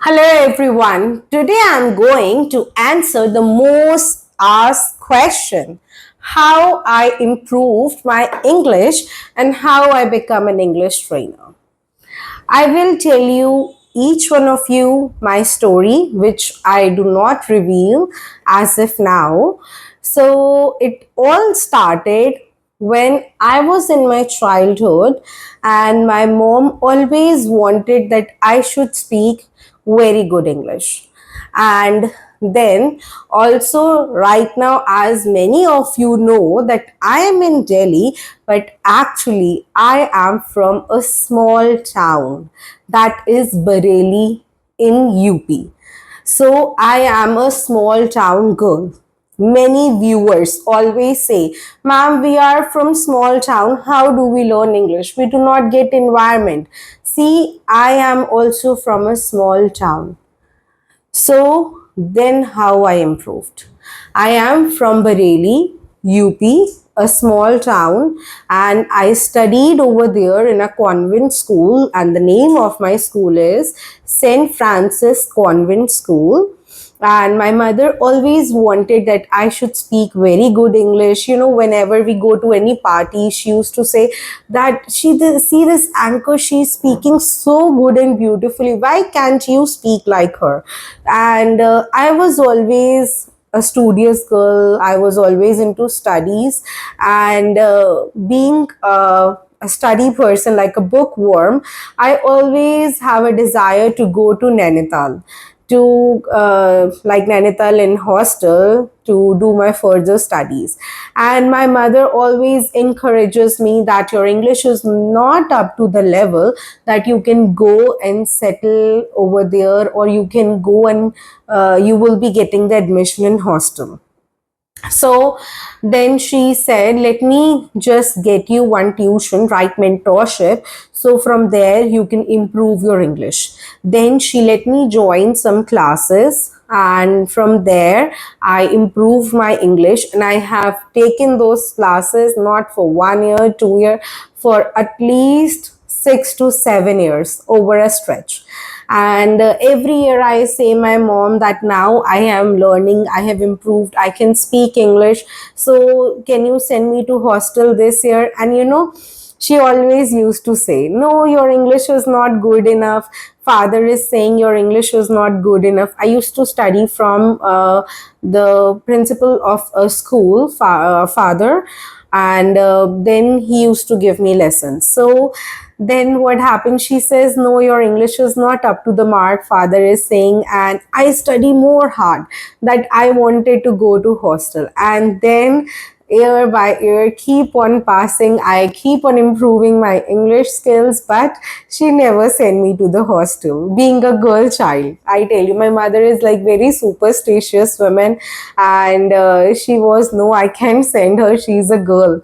Hello everyone. Today I'm going to answer the most asked question: how I improved my English and how I become an English trainer. I will tell you each one of you my story, which I do not reveal as if now. So it all started when I was in my childhood, and my mom always wanted that I should speak very good English. And then also right now, as many of you know, that I am in Delhi, but actually I am from a small town that is Bareilly in UP. So I am a small town girl. Many viewers always say, ma'am, we are from small town, how do we learn English? We do not get environment. See, I am also from a small town. So then how I improved? I am from Bareilly, UP, a small town, and I studied over there in a convent school, and the name of my school is St. Francis Convent School. And my mother always wanted that I should speak very good English. Whenever we go to any party, she used to say that see this anchor, she's speaking so good and beautifully, why can't you speak like her? And I was always a studious girl. I was always into studies, and being a study person, like a bookworm, I always have a desire to go to Nainital, to like Nainital in hostel, to do my further studies. And my mother always encourages me that your English is not up to the level that you can go and settle over there, or you can go and you will be getting the admission in hostel. So then she said, let me just get you one tuition, right, mentorship. So from there you can improve your English. Then she let me join some classes, and from there I improved my English, and I have taken those classes not for 1 year, 2 year, for at least 6 to 7 years over a stretch. And every year I say my mom that now I am learning, I have improved, I can speak English, so can you send me to hostel this year? And she always used to say, no, your English is not good enough. Father is saying your English is not good enough. I used to study from the principal of a school, father, and then he used to give me lessons. So then what happened, she says, no, your English is not up to the mark, father is saying. And I study more hard, that I wanted to go to hostel. And then year by year, keep on passing, I keep on improving my English skills, but she never sent me to the hostel. Being a girl child, I tell you, my mother is like very superstitious woman, and she was, no, I can't send her, she's a girl.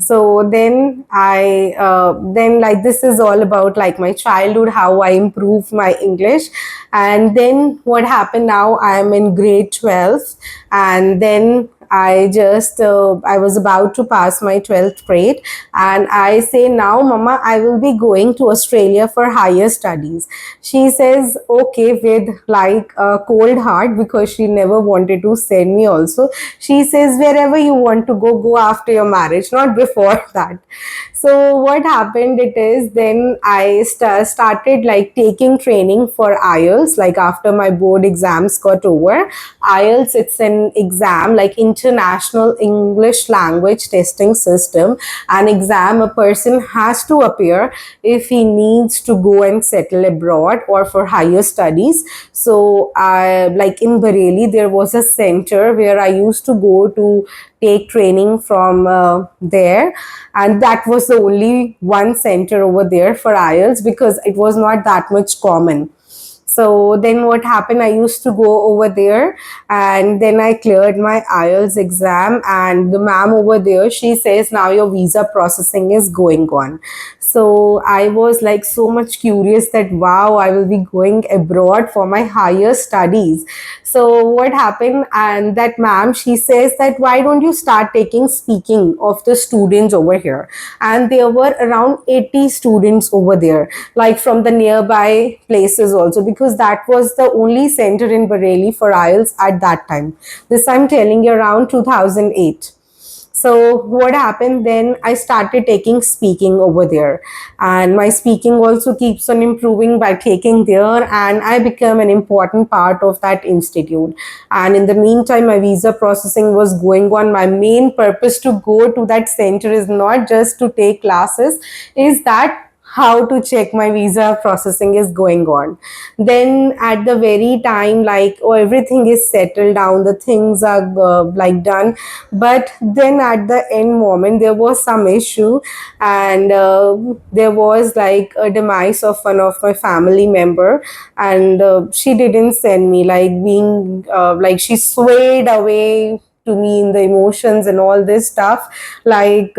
So then then, like, this is all about like my childhood, how I improved my English. And then what happened, now I am in grade 12, and then I was about to pass my 12th grade, and I say, now mama, I will be going to Australia for higher studies. She says okay, with like a cold heart, because she never wanted to send me also. She says, wherever you want to go, go after your marriage, not before that. So what happened, it is, then I started like taking training for IELTS. Like after my board exams got over, IELTS, it's an exam, like international English language testing system, an exam a person has to appear if he needs to go and settle abroad or for higher studies. So like in Bareilly, there was a center where I used to go to take training from there, and that was the only one center over there for IELTS, because it was not that much common. So then what happened, I used to go over there, and then I cleared my IELTS exam, and the ma'am over there, she says, now your visa processing is going on. So I was like so much curious that wow, I will be going abroad for my higher studies. So what happened, and that ma'am, she says that why don't you start taking speaking of the students over here? And there were around 80 students over there, like from the nearby places also, because because that was the only center in Bareilly for IELTS at that time. This I'm telling you around 2008. So what happened then, I started taking speaking over there, and my speaking also keeps on improving by taking there, and I became an important part of that institute. And in the meantime, my visa processing was going on. My main purpose to go to that center is not just to take classes, is that how to check my visa processing is going on. Then at the very time, like, oh, everything is settled down, the things are like done, but then at the end moment there was some issue, and there was like a demise of one of my family member, and she didn't send me, like being like she swayed away to me in the emotions and all this stuff. Like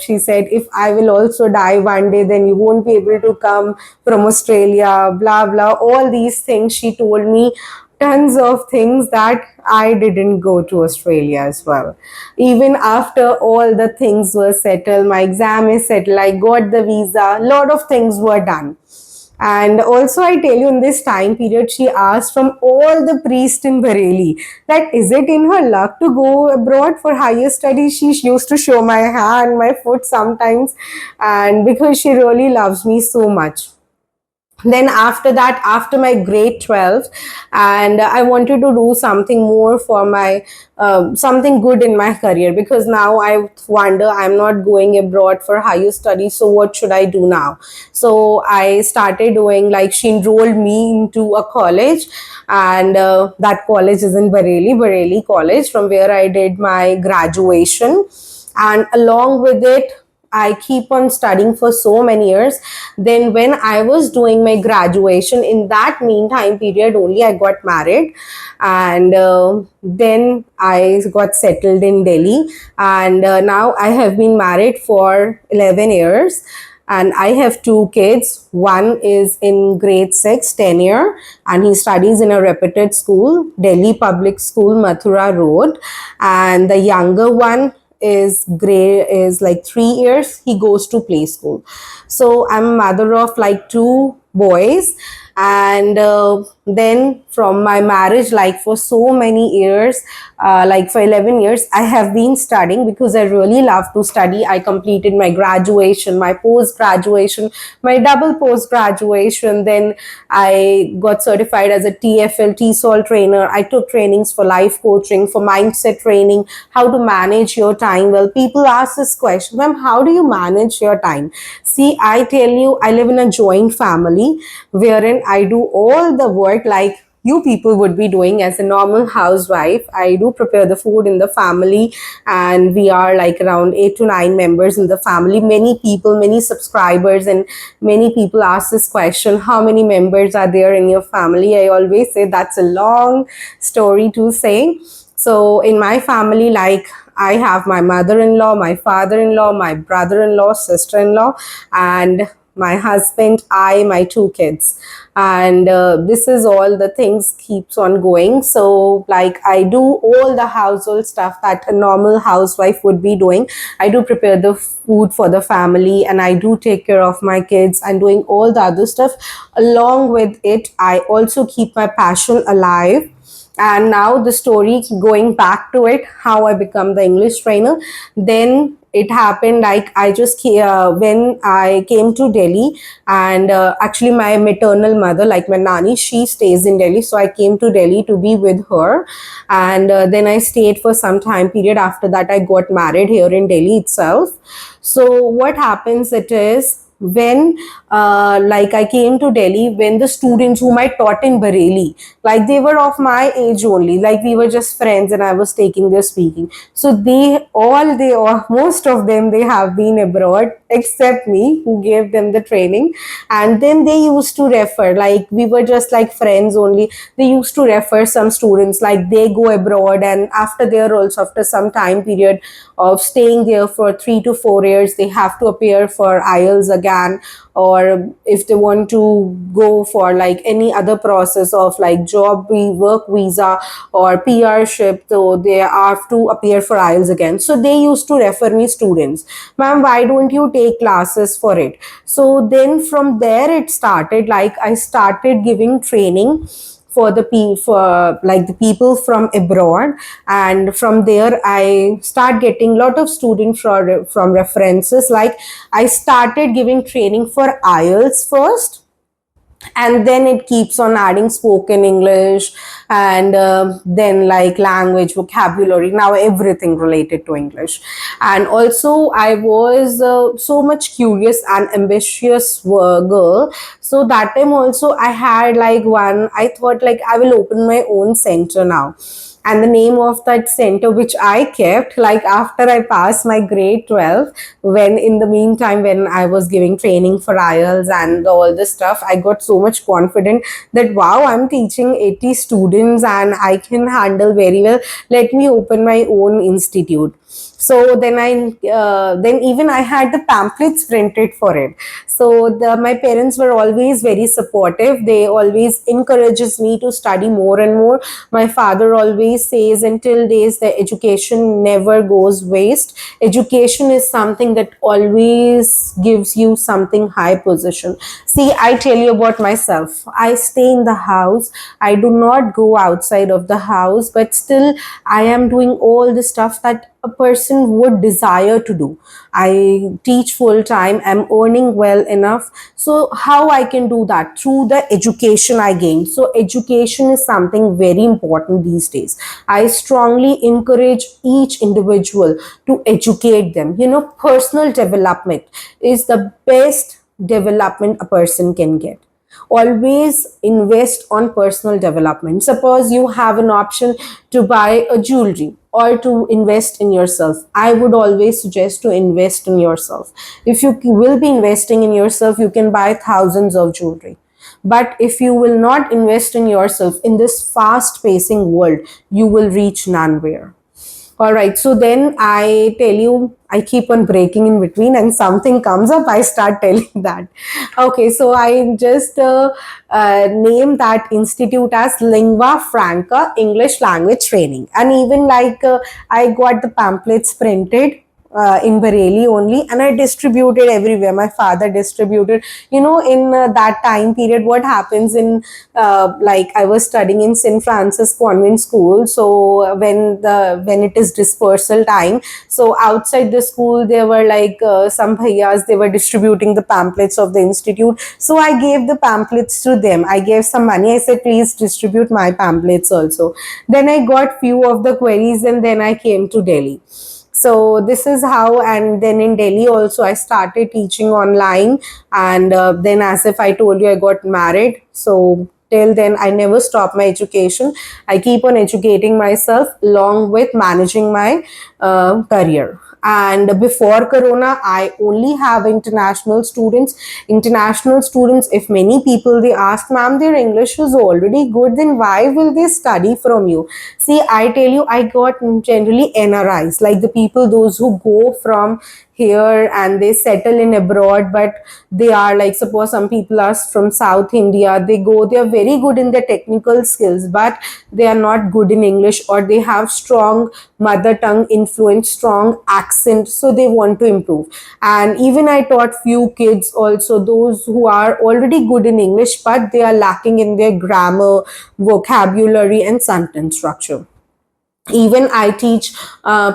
she said, if I will also die one day, then you won't be able to come from Australia, blah blah, all these things she told me. Tons of things that I didn't go to Australia as well. Even after all the things were settled, my exam is settled, I got the visa, a lot of things were done. And also, I tell you, in this time period, she asked from all the priests in Bareilly that is it in her luck to go abroad for higher studies. She used to show my hand, my foot sometimes, and because she really loves me so much. Then after that, after my grade 12, and I wanted to do something more for my something good in my career, because now I wonder, I'm not going abroad for higher studies, so what should I do now? So I started doing, like, she enrolled me into a college, and that college is in Bareilly College, from where I did my graduation. And along with it, I keep on studying for so many years. Then when I was doing my graduation, in that meantime period only, I got married, and then I got settled in Delhi, and now I have been married for 11 years, and I have two kids. One is in grade 6, 10 year, and he studies in a reputed school, Delhi Public School, Mathura Road. And the younger one is like 3 years. He goes to play school. So I'm a mother of like two boys, and then from my marriage, like for so many years, like for 11 years, I have been studying, because I really love to study. I completed my graduation, my post graduation, my double post graduation. Then I got certified as a TFL, TSOL trainer. I took trainings for life coaching, for mindset training, how to manage your time. Well, people ask this question, ma'am, how do you manage your time? See, I tell you, I live in a joint family wherein I do all the work like you people would be doing as a normal housewife. I do prepare the food in the family, and we are like around 8 to 9 members in the family. Many people, many subscribers, and many people ask this question, how many members are there in your family? I always say that's a long story to say. So in my family, like, I have my mother-in-law, my father-in-law, my brother-in-law, sister-in-law, and my husband, I, my two kids. And this is all the things keeps on going. So like, I do all the household stuff that a normal housewife would be doing. I do prepare the food for the family, and I do take care of my kids and doing all the other stuff. Along with it, I also keep my passion alive. And now the story, going back to it, how I become the English trainer. Then it happened like, I just when I came to Delhi, and actually my maternal mother, like my nani, she stays in Delhi, so I came to Delhi to be with her. And then I stayed for some time period. After that, I got married here in Delhi itself. So what happens, it is, when like I came to Delhi, when the students whom I taught in Bareilly, like they were of my age only, like we were just friends, and I was taking their speaking. So they or most of them, they have been abroad except me, who gave them the training. And then they used to refer, like we were just like friends only, they used to refer some students, like they go abroad, and after there also, after some time period of staying there for 3 to 4 years, they have to appear for IELTS again, or or if they want to go for like any other process of like job, work visa or PR-ship, so they have to appear for IELTS again. So they used to refer me students, ma'am, why don't you take classes for it? So then from there it started, like I started giving training for for like the people from abroad, and from there I start getting lot of students from references. Like I started giving training for IELTS first, and then it keeps on adding spoken English, and then like language, vocabulary, now everything related to English. And also I was so much curious and ambitious girl, so that time also I had like one, I thought like I will open my own center now. And the name of that center which I kept, like after I passed my grade 12, when in the meantime when I was giving training for IELTS and all this stuff, I got so much confident that wow, I'm teaching 80 students and I can handle very well, let me open my own institute. So then then even I had the pamphlets printed for it. So my parents were always very supportive, they always encourages me to study more and more. My father always says until days that education never goes waste, education is something that always gives you something high position. See, I tell you about myself, I stay in the house, I do not go outside of the house, but still I am doing all the stuff that a person would desire to do. I teach full time, I'm earning well enough. So how I can do that? Through the education I gained. So education is something very important these days. I strongly encourage each individual to educate them. You know, personal development is the best development a person can get. Always invest on personal development. Suppose you have an option to buy a jewelry or to invest in yourself, I would always suggest to invest in yourself. If you will be investing in yourself, you can buy thousands of jewelry. But if you will not invest in yourself in this fast pacing world, you will reach nowhere. All right. So then I tell you, I keep on breaking in between and something comes up, I start telling that. Okay. So I just name that institute as Lingua Franca English Language Training. And even like I got the pamphlets printed in Bareilly only, and I distributed everywhere. My father distributed. You know, in that time period, what happens in like I was studying in St. Francis Convent School. So when it is dispersal time, so outside the school there were like some bhaiyas, they were distributing the pamphlets of the institute. So I gave the pamphlets to them. I gave some money. I said, please distribute my pamphlets also. Then I got few of the queries, and then I came to Delhi. So this is how. And then in Delhi also I started teaching online, and then, as if I told you, I got married. So till then I never stop my education. I keep on educating myself along with managing my career. And before corona, I only have international students. International students, if many people they ask, ma'am, their English is already good, then why will they study from you? See, I tell you, I got generally NRIs, like the people those who go from here and they settle in abroad, but they are like, suppose some people are from South India, they go, they are very good in their technical skills, but they are not good in English, or they have strong mother tongue influence, strong accent, so they want to improve. And even I taught few kids also, those who are already good in English, but they are lacking in their grammar, vocabulary and sentence structure. Even I teach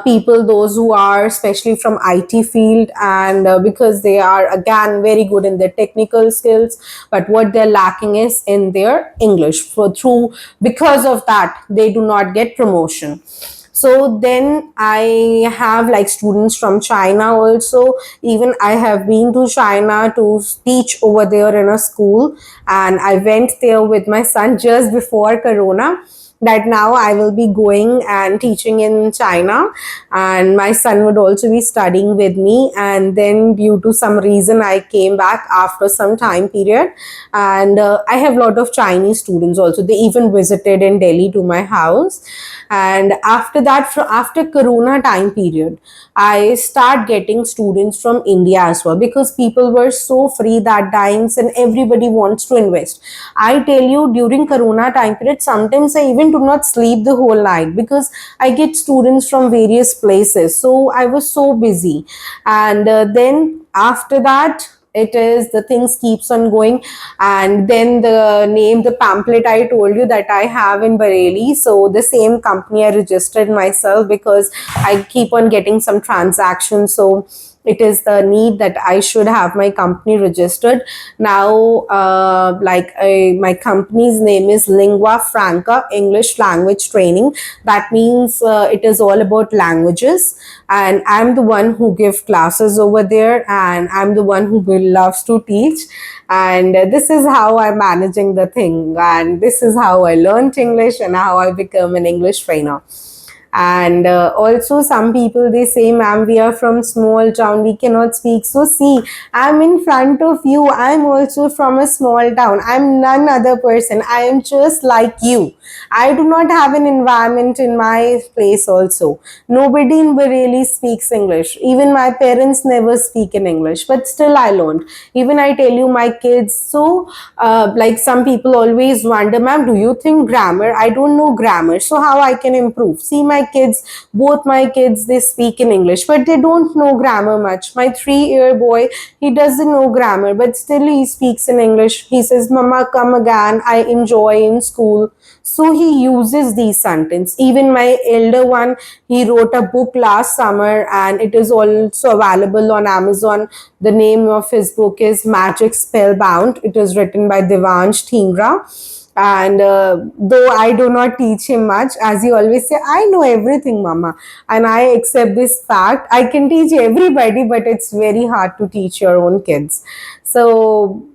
people those who are especially from IT field, and because they are again very good in their technical skills, but what they're lacking is in their English. For through Because of that, they do not get promotion. So then I have like students from China also. Even I have been to China to teach over there in a school, and I went there with my son just before corona, that now I will be going and teaching in China, and my son would also be studying with me. And then due to some reason I came back after some time period, and I have a lot of Chinese students also. They even visited in Delhi to my house. And after that, after Corona time period, I start getting students from India as well, because people were so free that times and everybody wants to invest. I tell you, during Corona time period, sometimes I even do not sleep the whole night, because I get students from various places. So I was so busy. And then after that, it is the things keeps on going. And then the pamphlet I told you that I have in Bareilly, so the same company I registered myself, because I keep on getting some transactions. So it is the need that I should have my company registered now. My company's name is Lingua Franca, English Language Training. That means it is all about languages, and I'm the one who give classes over there, and I'm the one who loves to teach. And this is how I'm managing the thing, and this is how I learned English and how I become an English trainer. And also, some people, they say, ma'am, we are from small town, we cannot speak. So see, I'm in front of you, I'm also from a small town, I'm none other person, I am just like you. I do not have an environment in my place also. Nobody in Bareilly speaks English. Even my parents never speak in English, but still I learned. Even I tell you, my kids, so like some people always wonder, ma'am, do you think grammar? I don't know grammar, so how I can improve? See, my kids, both my kids, they speak in English, but they don't know grammar much. My 3-year boy, he doesn't know grammar, but still he speaks in English. He says, mama, come again, I enjoy in school. So he uses these sentences. Even my elder one, he wrote a book last summer, and it is also available on Amazon. The name of his book is Magic Spellbound. It is written by Pallavi Dhingra. And though I do not teach him much, as he always say, I know everything, mama, and I accept this fact. I can teach everybody, but it's very hard to teach your own kids. So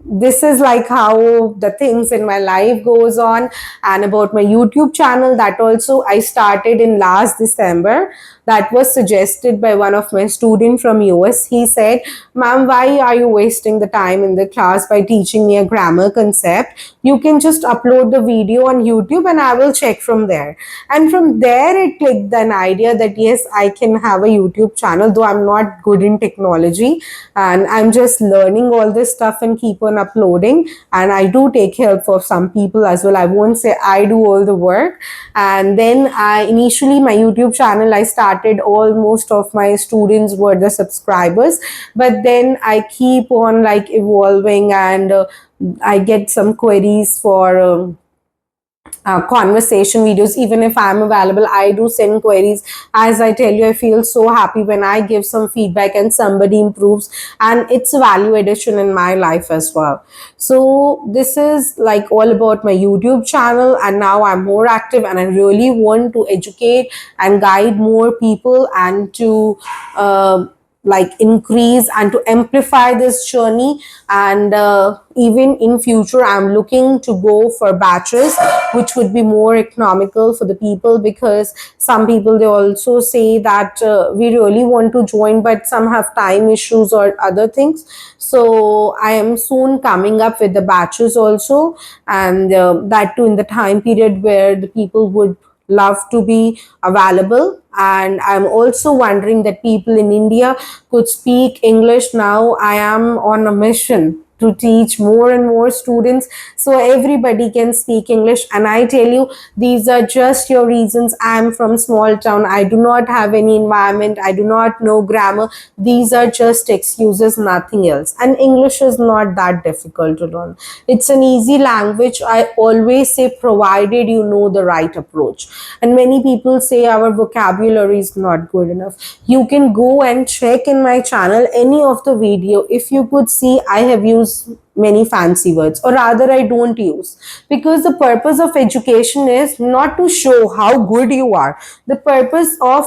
this is like how the things in my life goes on. And about my YouTube channel, that also I started in last December. That was suggested by one of my student from US. He said, ma'am, why are you wasting the time in the class by teaching me a grammar concept? You can just upload the video on YouTube and I will check from there. And from there it clicked an idea that yes, I can have a YouTube channel, though I'm not good in technology and I'm just learning all this stuff and keep on uploading. And I do take help for some people as well. I won't say I do all the work. And then initially my YouTube channel, I started, almost of my students were the subscribers, but then I keep on like evolving, and I get some queries for conversation videos. Even if I'm available, I do send queries. As I tell you, I feel so happy when I give some feedback and somebody improves, and it's a value addition in my life as well. So this is like all about my YouTube channel, and now I'm more active and I really want to educate and guide more people, and to like increase and to amplify this journey. And even in future, I'm looking to go for batches, which would be more economical for the people, because some people, they also say that we really want to join, but some have time issues or other things. So I am soon coming up with the batches also, and that too in the time period where the people would love to be available. And I'm also wondering that people in India could speak English. Now I am on a mission to teach more and more students so everybody can speak English. And I tell you, these are just your reasons. I'm from small town, I do not have any environment, I do not know grammar. These are just excuses, nothing else. And English is not that difficult to learn. It's an easy language. I always say, provided you know the right approach. And many people say our vocabulary is not good enough. You can go and check in my channel any of the video. If you could see, I have used many fancy words, or rather I don't use, because the purpose of education is not to show how good you are. The purpose of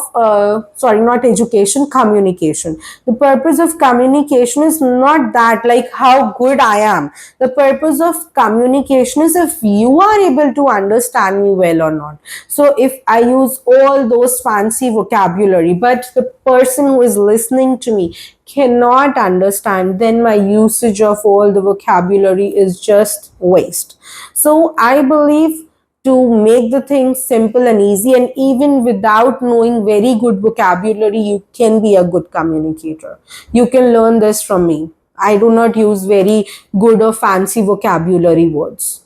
sorry, not education, communication. The purpose of communication is not that like how good I am. The purpose of communication is if you are able to understand me well or not. So if I use all those fancy vocabulary, but the person who is listening to me cannot understand, then my usage of all the vocabulary is just waste. So I believe to make the things simple and easy. And even without knowing very good vocabulary, you can be a good communicator. You can learn this from me. I do not use very good or fancy vocabulary words.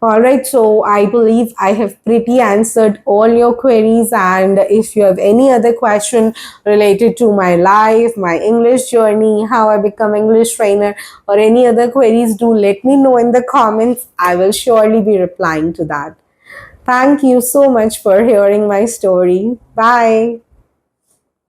All right, so I believe I have pretty answered all your queries. And if you have any other question related to my life, my English journey, how I become English trainer, or any other queries, do let me know in the comments. I will surely be replying to that. Thank you so much for hearing my story. Bye.